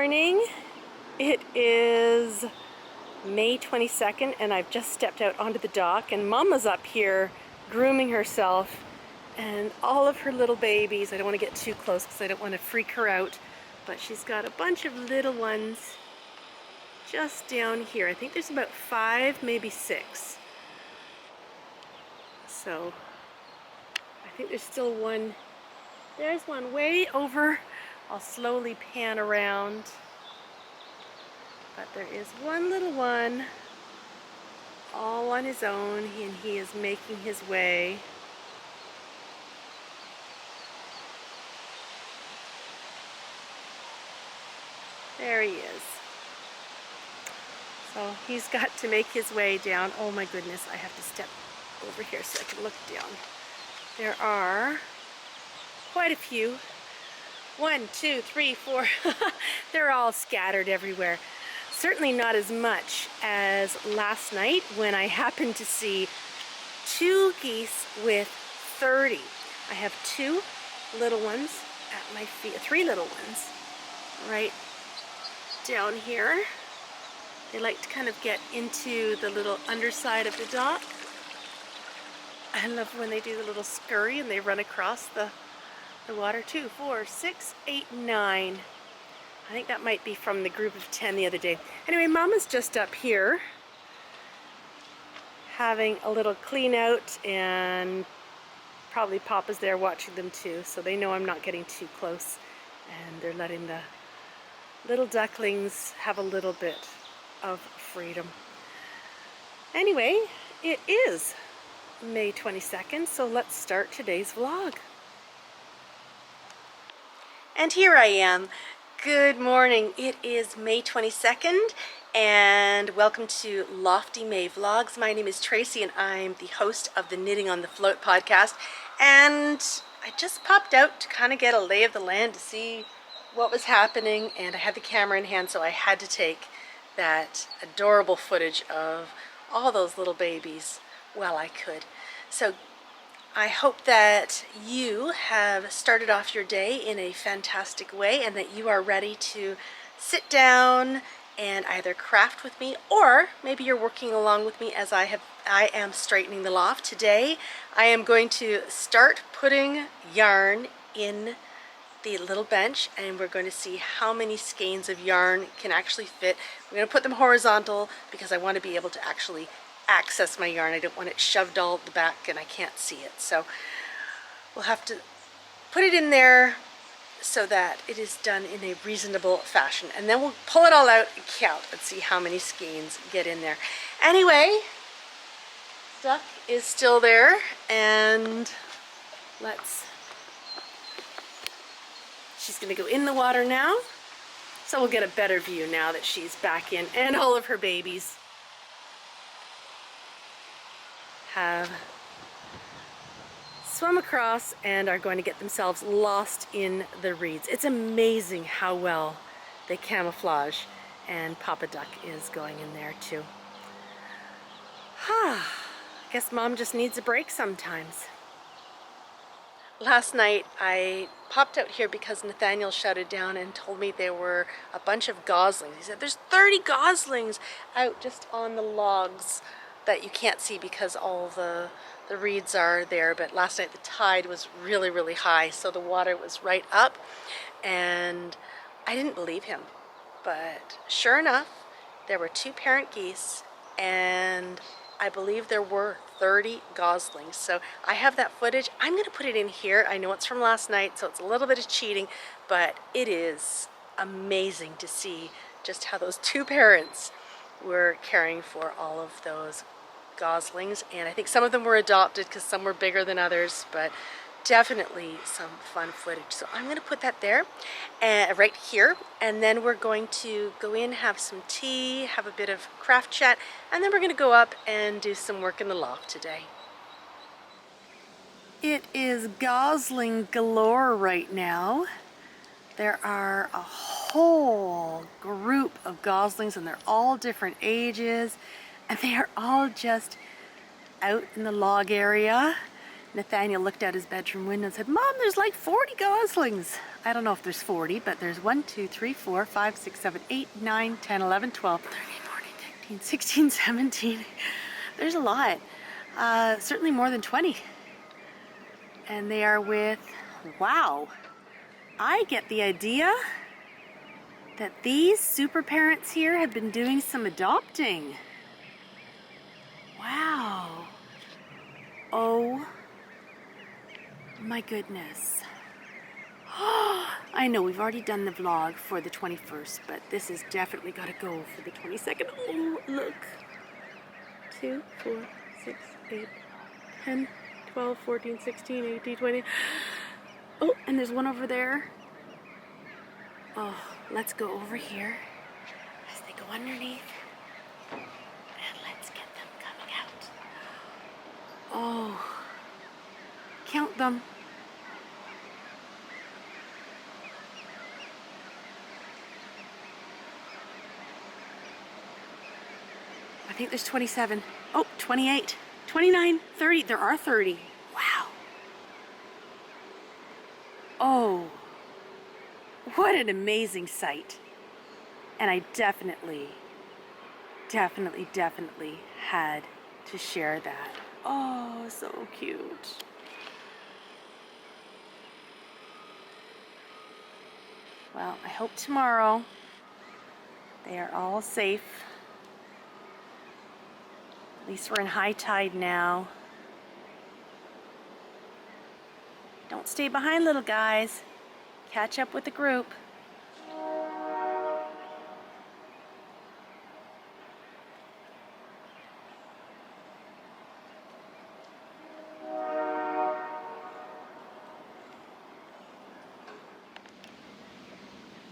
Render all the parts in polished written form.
morning. It is May 22nd and I've just stepped out onto the dock and Mama's up here grooming herself and all of her little babies. I don't want to get too close because I don't want to freak her out, but she's got a bunch of little ones just down here. I think there's about 5, maybe 6. So I think there's still one. There's one way over. I'll slowly pan around. But there is one little one all on his own, and he is making his way. There he is. So he's got to make his way down. Oh my goodness, I have to step over here so I can look down. There are quite a few. 1, 2, 3, 4. They're all scattered everywhere. Certainly not as much as last night when I happened to see 2 geese with 30. I have 2 little ones at my feet, 3 little ones right down here. They like to kind of get into the little underside of the dock. I love when they do the little scurry and they run across the water. 2, 4, 6, 8, 9. I think that might be from the group of 10 the other day. Anyway, Mama's just up here having a little clean out, and probably Papa's there watching them too, so they know I'm not getting too close, and they're letting the little ducklings have a little bit of freedom. Anyway, it is May 22nd, so let's start today's vlog. And here I am. Good morning. It is May 22nd and welcome to Lofty May Vlogs. My name is Tracy and I'm the host of the Knitting on the Float podcast, and I just popped out to kind of get a lay of the land to see what was happening, and I had the camera in hand, so I had to take that adorable footage of all those little babies while I could. So I hope that you have started off your day in a fantastic way and that you are ready to sit down and either craft with me, or maybe you're working along with me as I am straightening the loft. Today I am going to start putting yarn in the little bench, and we're going to see how many skeins of yarn can actually fit. We're going to put them horizontal because I want to be able to actually access my yarn. I don't want it shoved all at the back and I can't see it. So we'll have to put it in there so that it is done in a reasonable fashion, and then we'll pull it all out and count and see how many skeins get in there. Anyway, Duck is still there, and she's gonna go in the water now, so we'll get a better view now that she's back in, and all of her babies have swum across and are going to get themselves lost in the reeds. It's amazing how well they camouflage, and Papa Duck is going in there too. Guess Mom just needs a break sometimes. Last night I popped out here because Nathaniel shouted down and told me there were a bunch of goslings. He said there's 30 goslings out just on the logs that you can't see because all the reeds are there, but last night the tide was really high, so the water was right up, and I didn't believe him, but sure enough there were 2 parent geese, and I believe there were 30 goslings. So I have that footage. I'm going to put it in here. I know it's from last night, so it's a little bit of cheating, but it is amazing to see just how those 2 parents were caring for all of those goslings, and I think some of them were adopted because some were bigger than others, but definitely some fun footage. So I'm going to put that there, right here, and then we're going to go in, have some tea, have a bit of craft chat, and then we're going to go up and do some work in the loft today. It is gosling galore right now. There are a whole group of goslings, and they're all different ages, and they are all just out in the log area Nathaniel looked out his bedroom window and said, Mom, there's like 40 goslings. I don't know if there's 40, but there's 1, 2, 3, 4, 5, 6, 7, 8, 9, 10, 11, 12, 13, 14, 15, 16, 17. There's a lot. Certainly more than 20. And they are with, wow, I get the idea that these super parents here have been doing some adopting. Wow. Oh my goodness. I know we've already done the vlog for the 21st, but this has definitely got to go for the 22nd. Oh, look. 2, 4, 6, 8, 10, 12, 14, 16, 18, 20. Oh, and there's one over there. Oh, let's go over here as they go underneath. And let's get them coming out. Oh, count them. I think there's 27. Oh, 28, 29, 30. There are 30. Wow. Oh, what an amazing sight. And I definitely had to share that. Oh, so cute. Well, I hope tomorrow they are all safe. At least we're in high tide now. Don't stay behind, little guys. Catch up with the group.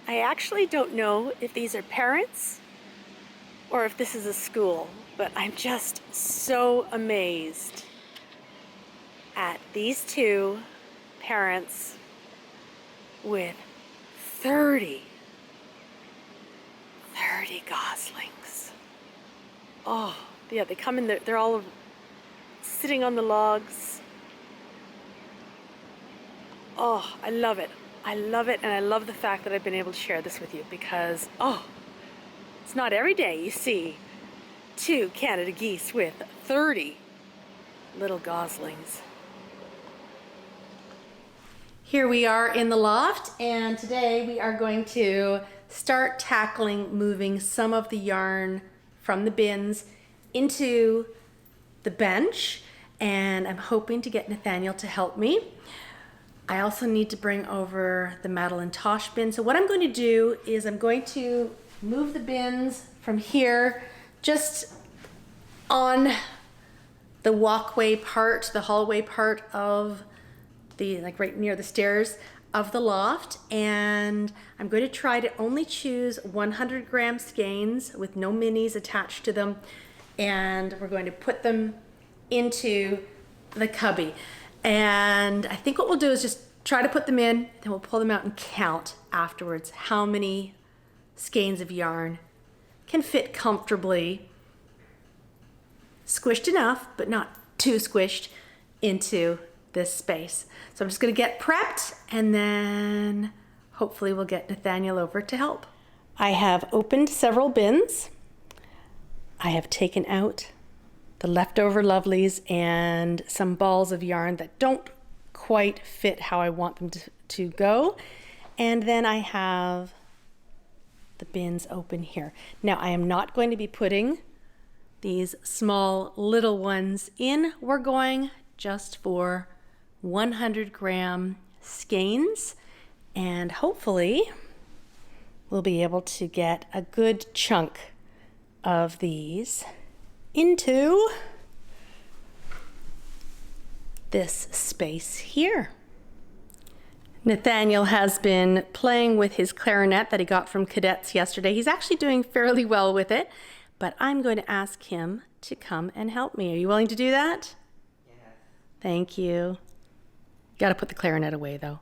I actually don't know if these are parents or if this is a school, but I'm just so amazed at these two parents with 30 goslings. Oh, yeah, they come in there, they're all sitting on the logs. Oh, I love it. I love it, and I love the fact that I've been able to share this with you because, oh, it's not every day you see 2 Canada geese with 30 little goslings. Here we are in the loft, and today we are going to start tackling moving some of the yarn from the bins into the bench, and I'm hoping to get Nathaniel to help me. I also need to bring over the Madeline Tosh bin. So what I'm going to do is I'm going to move the bins from here just on the walkway part, the hallway part of the, like right near the stairs of the loft. And I'm going to try to only choose 100-gram skeins with no minis attached to them. And we're going to put them into the cubby. And I think what we'll do is just try to put them in, then we'll pull them out and count afterwards how many skeins of yarn can fit comfortably, squished enough, but not too squished, into this space. So I'm just gonna get prepped and then hopefully we'll get Nathaniel over to help. I have opened several bins. I have taken out the leftover lovelies and some balls of yarn that don't quite fit how I want them to go. And then I have the bins open here. Now I am not going to be putting these small little ones in. We're going just for 100-gram skeins, and hopefully we'll be able to get a good chunk of these into this space here. Nathaniel has been playing with his clarinet that he got from cadets yesterday. He's actually doing fairly well with it, but I'm going to ask him to come and help me. Are you willing to do that? Yes. Thank you. Got to put the clarinet away though.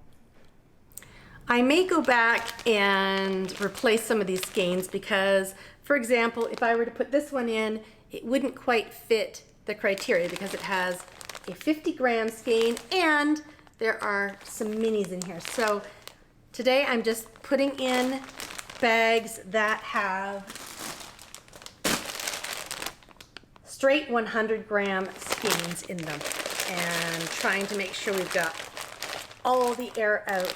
I may go back and replace some of these skeins because, for example, if I were to put this one in, it wouldn't quite fit the criteria because it has a 50-gram skein, and there are some minis in here. So today I'm just putting in bags that have straight 100-gram skeins in them, and trying to make sure we've got all the air out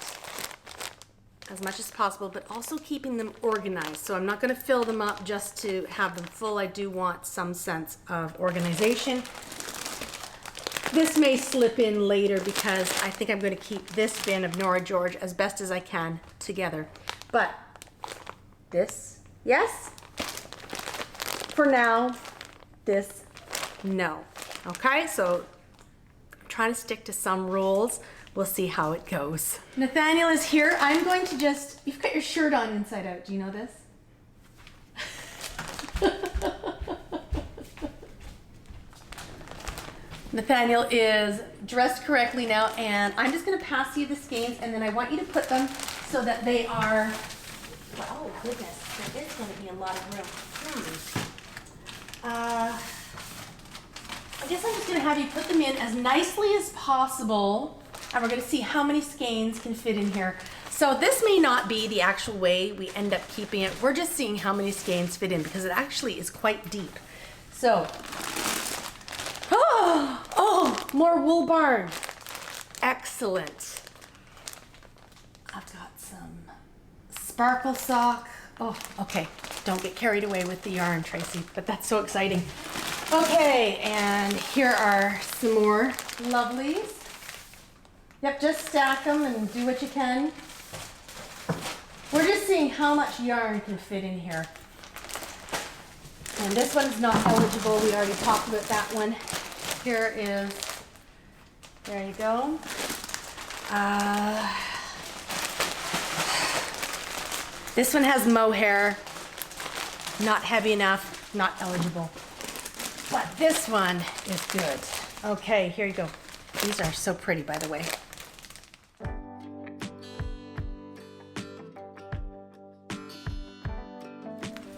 as much as possible, but also keeping them organized. So I'm not going to fill them up just to have them full. I do want some sense of organization. This may slip in later because I think I'm going to keep this bin of Nora George as best as I can together. But this, yes. For now, this, no. Okay, so I'm trying to stick to some rules. We'll see how it goes. Nathaniel is here. I'm going to just, you've got your shirt on inside out. Do you know this? Nathaniel is dressed correctly now, and I'm just going to pass you the skeins, and then I want you to put them so that they are, oh goodness, there is going to be a lot of room. I guess I'm just going to have you put them in as nicely as possible, and we're going to see how many skeins can fit in here. So this may not be the actual way we end up keeping it. We're just seeing how many skeins fit in because it actually is quite deep. So, oh, more wool barn. Excellent. I've got some sparkle sock. Oh, okay. Don't get carried away with the yarn, Tracy, but that's so exciting. Okay, and here are some more lovelies. Yep, just stack them and do what you can. We're just seeing how much yarn can fit in here. And this one's not eligible. We already talked about that one. Here is, there you go. This one has mohair. Not heavy enough, not eligible. But this one is good. Okay, here you go. These are so pretty, by the way.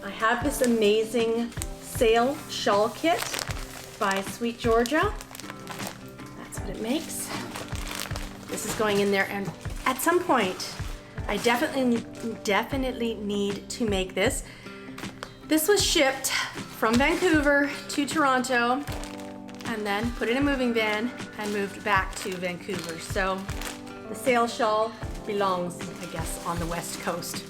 I have this amazing sail shawl kit by Sweet Georgia. That's what it makes. This is going in there, and at some point, I definitely need to make this. This was shipped from Vancouver to Toronto, and then put in a moving van and moved back to Vancouver. So the sail shawl belongs, I guess, on the West Coast.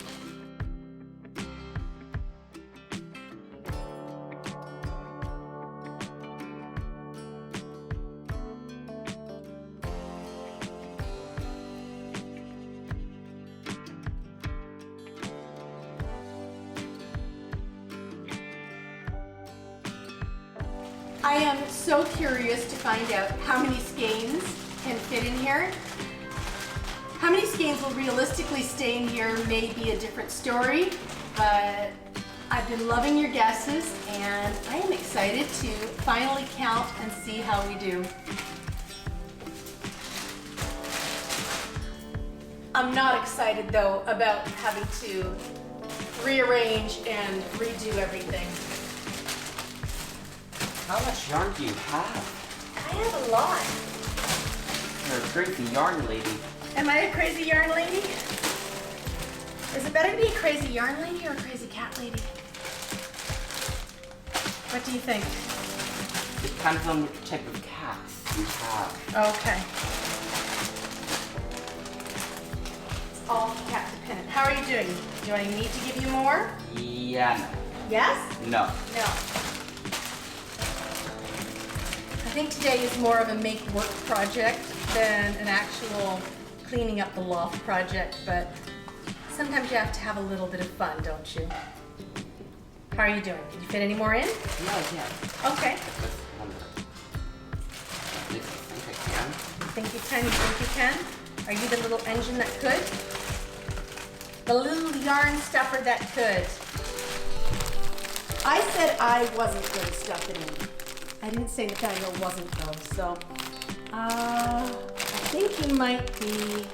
I am so curious to find out how many skeins can fit in here. How many skeins will realistically stay in here may be a different story, but I've been loving your guesses, and I am excited to finally count and see how we do. I'm not excited though about having to rearrange and redo everything. How much yarn do you have? I have a lot. You're a crazy yarn lady. Am I a crazy yarn lady? Is it better to be a crazy yarn lady or a crazy cat lady? What do you think? It depends on which type of cats you have. Okay. It's all cat dependent. How are you doing? Do I need to give you more? Yeah, no. Yes? No. No. I think today is more of a make work project than an actual cleaning up the loft project, but sometimes you have to have a little bit of fun, don't you? How are you doing? Did you fit any more in? No, I can't. Okay. I think I can. You think you can? You think you can? Are you the little engine that could? The little yarn stuffer that could. I said I wasn't going to stuff it in. I didn't say Nathaniel wasn't though, so I think you might be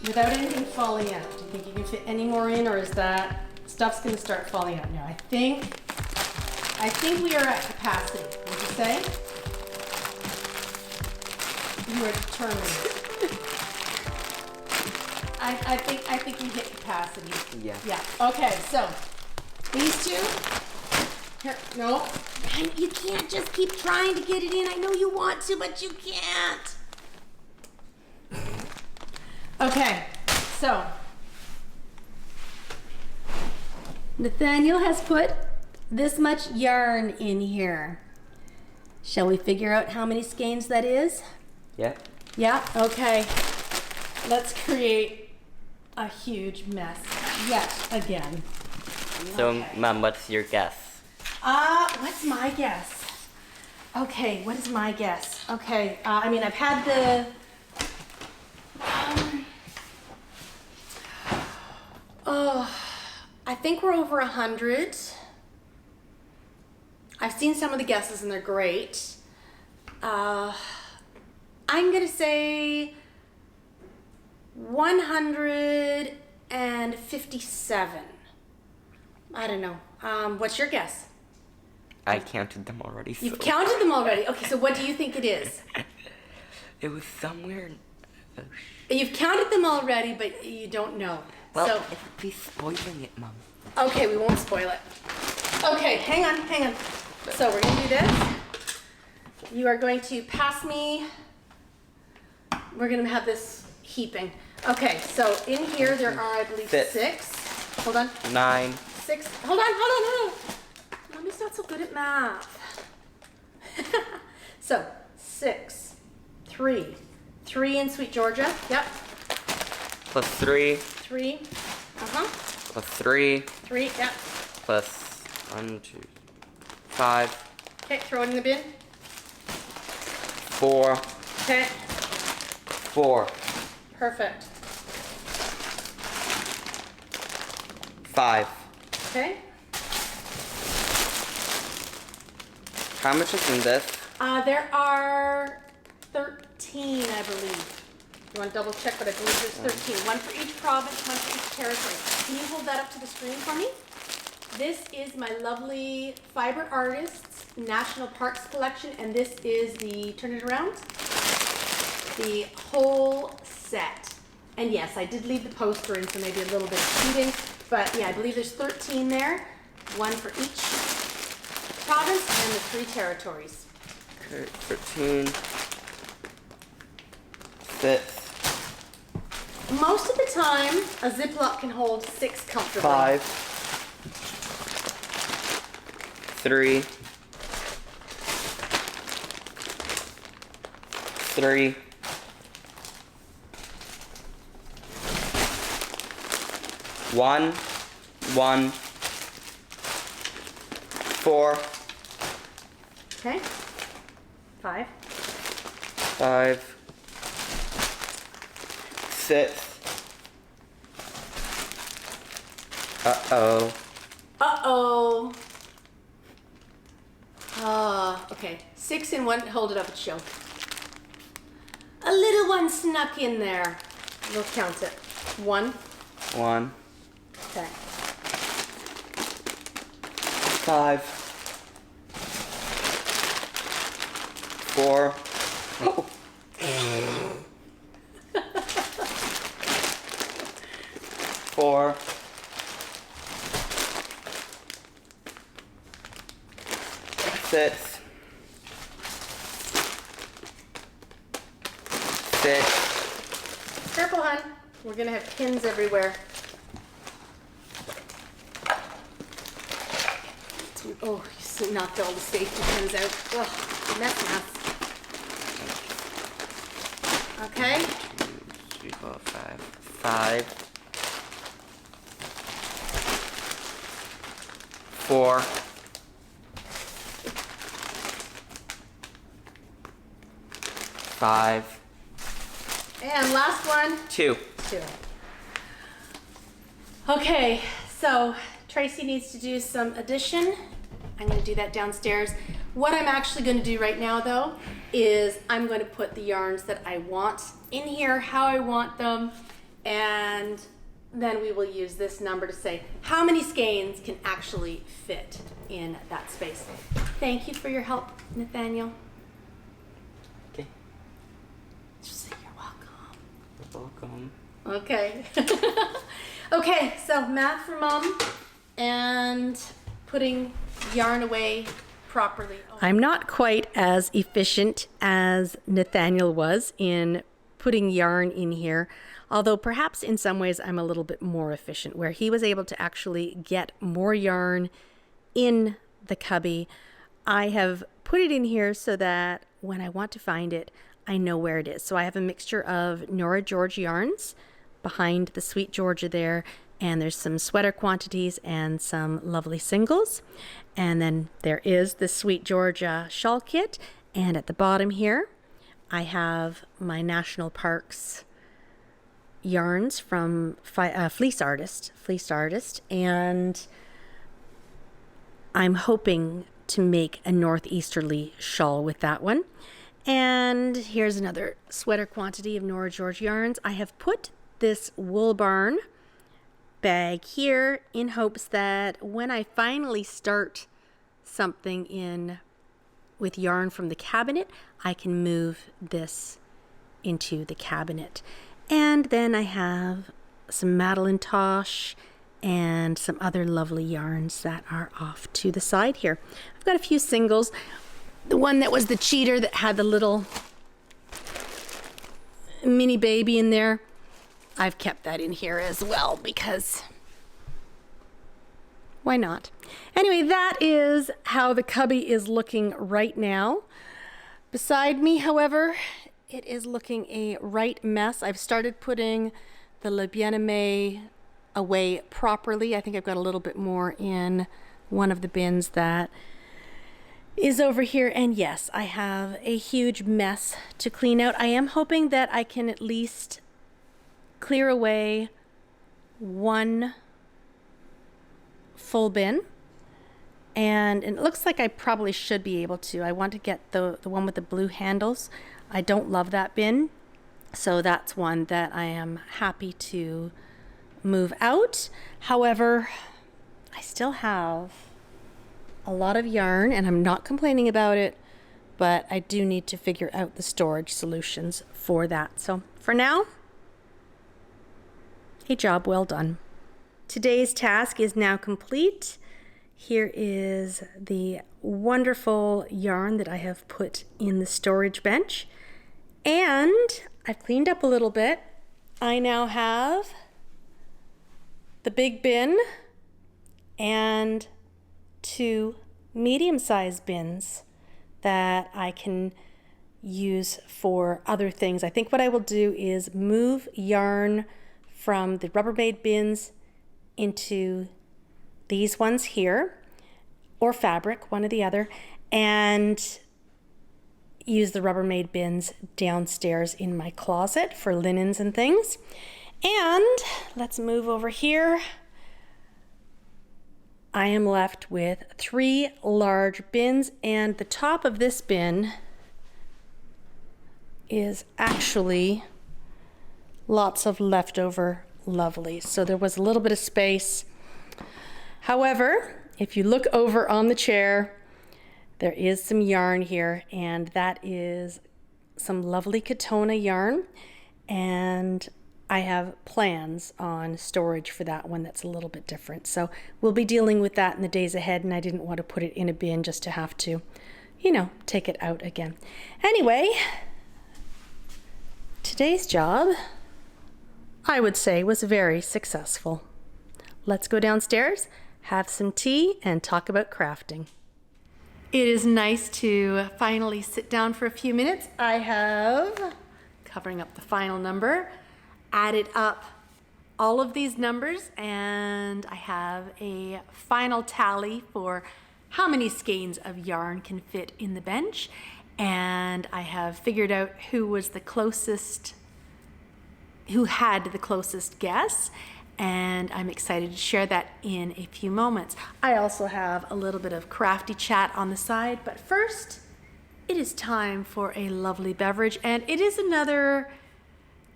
without anything falling out. Do you think you can fit any more in, or is that stuff's going to start falling out now? I think we are at capacity. Would you say? You are determined. I think you hit capacity. Yeah. Yeah. Okay, so these two. Here, no. You can't just keep trying to get it in. I know you want to, but you can't. Okay, so Nathaniel has put this much yarn in here. Shall we figure out how many skeins that is? Yeah. Yeah, okay. Let's create a huge mess yet again. So, Okay. Mom, what's your guess? What's my guess? Okay, what is my guess? Okay, I mean, I've had the... I think we're over 100. I've seen some of the guesses and they're great. I'm gonna say 157. I don't know. What's your guess? I counted them already. So. You've counted them already. Okay, so what do you think it is? It was somewhere. You've counted them already, but you don't know. Well, so, it would be spoiling it, Mom. okay, we won't spoil it. Okay, hang on. So we're gonna do this. You are going to pass me. We're gonna have this heaping. Okay, so in here there are, I believe, 6. Hold on. 9. 6. Hold on. Mommy's not so good at math. So 6, 3 in Sweet Georgia. Yep. Plus 3. 3. Plus 3. 3. Yep. Plus 1, 2, 5. Okay, throw it in the bin. 4. Okay. 4. Perfect. 5. Okay. How much is in this? There are 13, I believe. You want to double check, but I believe there's 13. One for each province, one for each territory. Can you hold that up to the screen for me? This is my lovely Fiber Artists National Parks collection, and this is the, turn it around, the whole set. And yes, I did leave the poster in, so maybe a little bit of cheating, but yeah, I believe there's 13 there, one for each province and the 3 territories. Okay, 13. 6. Most of the time, a Ziploc can hold 6 comfortably. 5. 3. 3. 1. 1. 4. Okay. 5. 5. 6. Uh-oh. Uh-oh. Okay. 6 in one. Hold it up and show. A little one snuck in there. We'll count it. 1. 1. Okay. 5. 4. Oh. 4. 6. 6. Careful, hon. We're gonna have pins everywhere. Oh, you knocked all the safety pins out. Ugh, mess. Okay. 1, 2, 3, 4, 5. 5. 4. 5. And last one. 2. 2. Okay, so Tracy needs to do some addition. I'm going to do that downstairs. What I'm actually going to do right now, though, is I'm going to put the yarns that I want in here, how I want them, and then we will use this number to say how many skeins can actually fit in that space. Thank you for your help, Nathaniel. Okay. welcome. Okay. Okay, so math for Mom and putting yarn away properly. I'm not quite as efficient as Nathaniel was in putting yarn in here, although perhaps in some ways I'm a little bit more efficient, where he was able to actually get more yarn in the cubby. I have put it in here so that when I want to find it, I know where it is. So I have a mixture of Nora George yarns behind the Sweet Georgia there, and there's some sweater quantities and some lovely singles. And then there is the Sweet Georgia shawl kit, and at the bottom here I have my National Parks yarns from Fleece Artist, and I'm hoping to make a northeasterly shawl with that one. And here's another sweater quantity of Nora George yarns. I have put this Wool Barn bag here in hopes that when I finally start something in with yarn from the cabinet, I can move this into the cabinet. And then I have some Madeline Tosh and some other lovely yarns that are off to the side here. I've got a few singles. The one that was the cheater that had the little mini baby in there, I've kept that in here as well because why not? Anyway, that is how the cubby is looking right now. Beside me, however, it is looking a right mess. I've started putting the Le Bien-Aimé away properly. I think I've got a little bit more in one of the bins that is over here. And yes, I have a huge mess to clean out. I am hoping that I can at least clear away one full bin. And it looks like I probably should be able to. I want to get the one with the blue handles. I don't love that bin, so that's one that I am happy to move out. However, I still have a lot of yarn and I'm not complaining about it, but I do need to figure out the storage solutions for that. So for now, a job well done. Today's task is now complete. Here is the wonderful yarn that I have put in the storage bench, and I've cleaned up a little bit. I now have the big bin and two medium-sized bins that I can use for other things. I think what I will do is move yarn from the Rubbermaid bins into these ones here, or fabric, one or the other, and use the Rubbermaid bins downstairs in my closet for linens and things. And let's move over here. I am left with 3 large bins, and the top of this bin is actually lots of leftover lovely. So there was a little bit of space. However, if you look over on the chair, there is some yarn here, and that is some lovely Katona yarn, and I have plans on storage for that one that's a little bit different. So we'll be dealing with that in the days ahead, and I didn't want to put it in a bin just to have to, you know, take it out again. Anyway, today's job, I would say, was very successful. Let's go downstairs, have some tea, and talk about crafting. It is nice to finally sit down for a few minutes. I have, covering up the final number, added up all of these numbers, and I have a final tally for how many skeins of yarn can fit in the bench, and I have figured out who had the closest guess, and I'm excited to share that in a few moments. I also have a little bit of crafty chat on the side, but first it is time for a lovely beverage, and it is another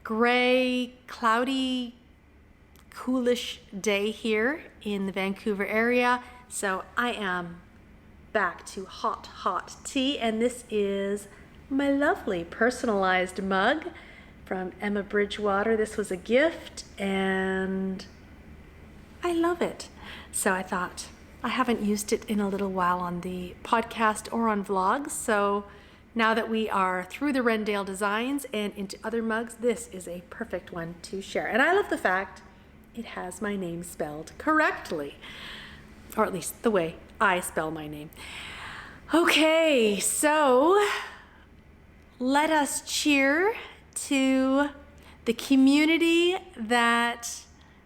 gray, cloudy, coolish day here in the Vancouver area. So I am back to hot tea, and this is my lovely personalized mug from Emma Bridgewater. This was a gift and I love it. So I thought, I haven't used it in a little while on the podcast or on vlogs. So now that we are through the Rendale designs and into other mugs, this is a perfect one to share. And I love the fact it has my name spelled correctly, or at least the way I spell my name. Okay, so let us cheer to the community that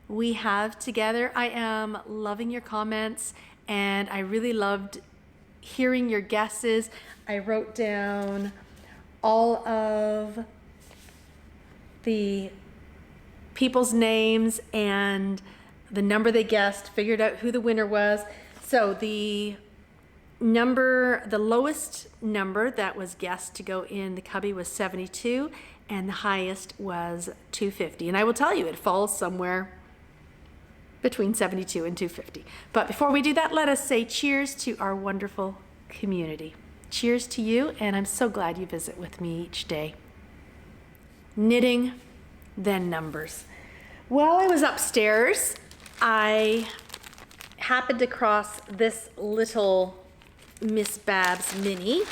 we have together. I am loving your comments and I really loved hearing your guesses. I wrote down all of the people's names and the number they guessed, figured out who the winner was. So the lowest number that was guessed to go in the cubby was 72 and the highest was 250. And I will tell you, it falls somewhere between 72 and 250. But before we do that, let us say cheers to our wonderful community. Cheers to you, and I'm so glad you visit with me each day. Knitting, then numbers. While I was upstairs, I happened across this little Miss Babs mini,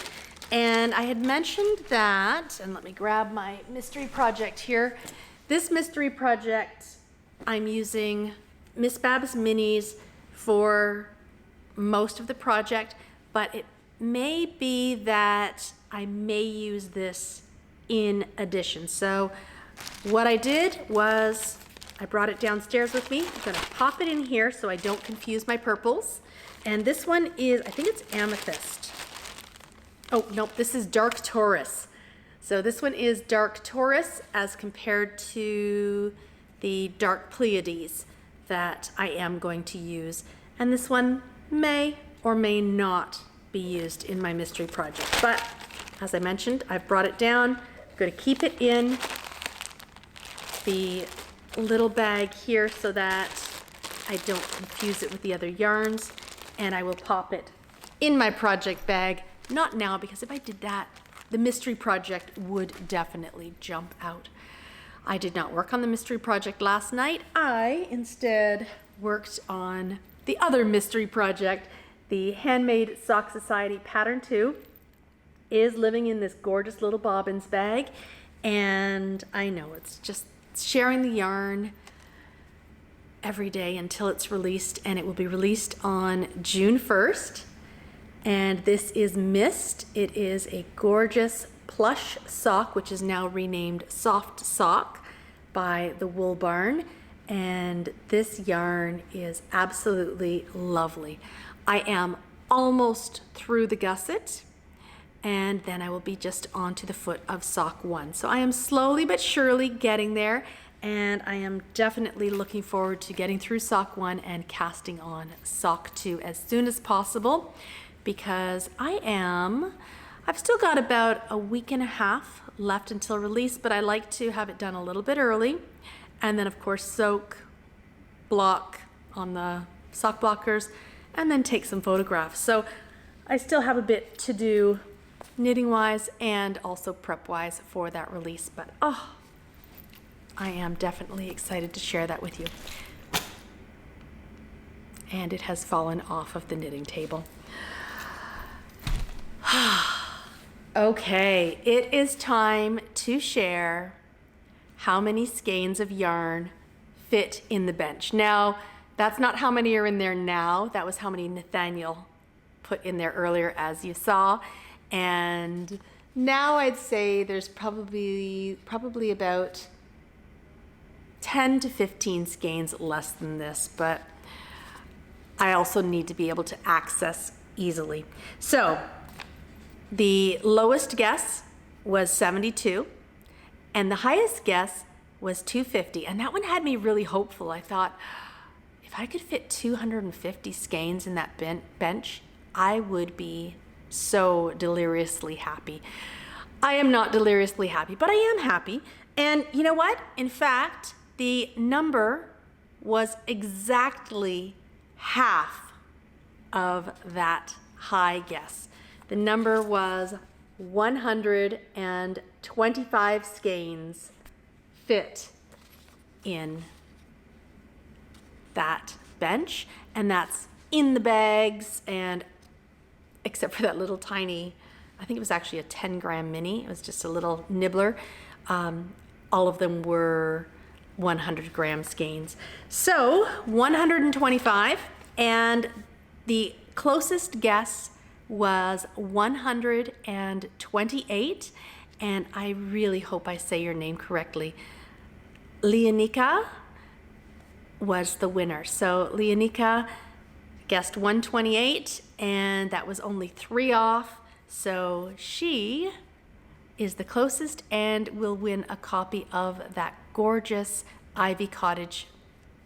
and I had mentioned that, and let me grab my mystery project here. This mystery project, I'm using Miss Babs minis for most of the project, but it may be that I may use this in addition. So what I did was I brought it downstairs with me. I'm gonna pop it in here so I don't confuse my purples. And this one is, I think it's amethyst. Oh, nope, this is dark Taurus. So this one is dark Taurus as compared to the dark Pleiades that I am going to use. And this one may or may not be used in my mystery project. But as I mentioned, I've brought it down. I'm going to keep it in the little bag here so that I don't confuse it with the other yarns. And I will pop it in my project bag. Not now, because if I did that, the mystery project would definitely jump out. I did not work on the mystery project last night. I instead worked on the other mystery project. The Handmade Sock Society Pattern 2 is living in this gorgeous little bobbins bag. And I know it's just sharing the yarn every day until it's released, and it will be released on June 1st. And this is Mist. It is a gorgeous plush sock, which is now renamed Soft Sock by the Wool Barn. And this yarn is absolutely lovely. I am almost through the gusset, and then I will be just onto the foot of sock 1. So I am slowly but surely getting there, and I am definitely looking forward to getting through sock 1 and casting on sock 2 as soon as possible, because I've still got about a week and a half left until release, but I like to have it done a little bit early, and then of course soak, block on the sock blockers, and then take some photographs. So I still have a bit to do knitting wise and also prep wise for that release, but I am definitely excited to share that with you. And it has fallen off of the knitting table. Okay, it is time to share how many skeins of yarn fit in the bench. Now, that's not how many are in there now. That was how many Nathaniel put in there earlier, as you saw. And now I'd say there's probably about 10 to 15 skeins less than this, but I also need to be able to access easily. So the lowest guess was 72 and the highest guess was 250, and that one had me really hopeful. I thought, if I could fit 250 skeins in that bench, I would be so deliriously happy. I am not deliriously happy, but I am happy. And you know what? In fact, the number was exactly half of that high guess. The number was 125 skeins fit in that bench, and that's in the bags, and except for that little tiny, I think it was actually a 10-gram mini. It was just a little nibbler. All of them were 100-gram skeins. So 125, and the closest guess was 128, and I really hope I say your name correctly. Leonika was the winner. So Leonika guessed 128, and that was only 3 off. So she is the closest and will win a copy of that gorgeous Ivy Cottage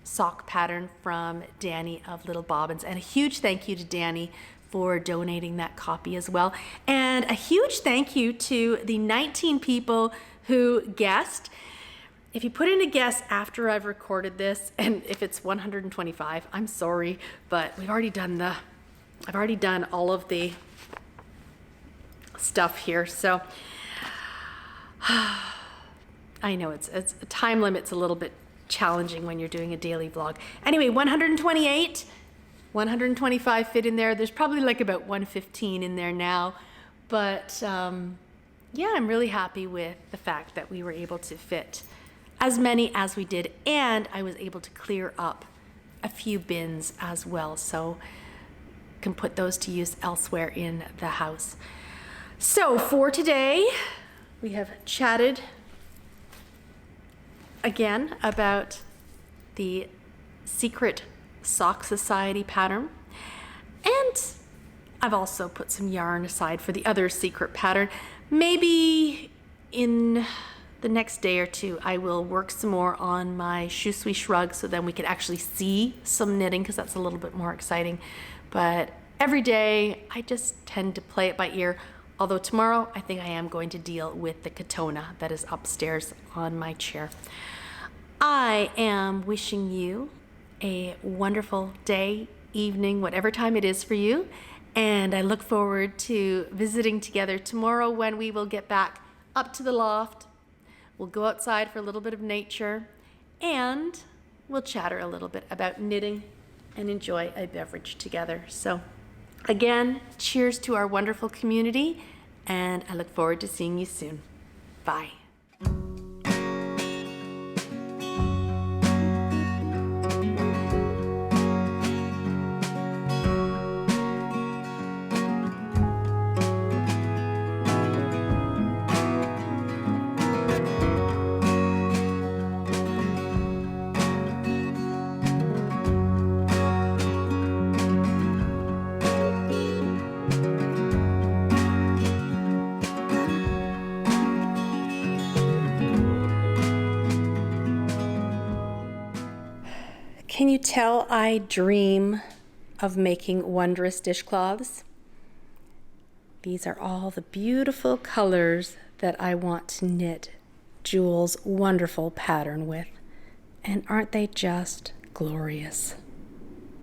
sock pattern from Danny of Little Bobbins. And a huge thank you to Danny for donating that copy as well. And a huge thank you to the 19 people who guessed. If you put in a guess after I've recorded this, and if it's 125, I'm sorry, but I've already done all of the stuff here. So I know it's a time limit's a little bit challenging when you're doing a daily vlog. Anyway, 128, 125 fit in there. There's probably like about 115 in there now, but yeah, I'm really happy with the fact that we were able to fit as many as we did, and I was able to clear up a few bins as well, so can put those to use elsewhere in the house. So for today, we have chatted again about the Secret Sock Society pattern, and I've also put some yarn aside for the other secret pattern. Maybe in the next day or two I will work some more on my Shoo Sui Shrug, so then we can actually see some knitting, because that's a little bit more exciting. But every day I just tend to play it by ear. Although tomorrow, I think I am going to deal with the Katona that is upstairs on my chair. I am wishing you a wonderful day, evening, whatever time it is for you. And I look forward to visiting together tomorrow when we will get back up to the loft. We'll go outside for a little bit of nature, and we'll chatter a little bit about knitting and enjoy a beverage together. So again, cheers to our wonderful community, and I look forward to seeing you soon. Bye. Can you tell I dream of making wondrous dishcloths? These are all the beautiful colors that I want to knit Jewel's wonderful pattern with. And aren't they just glorious?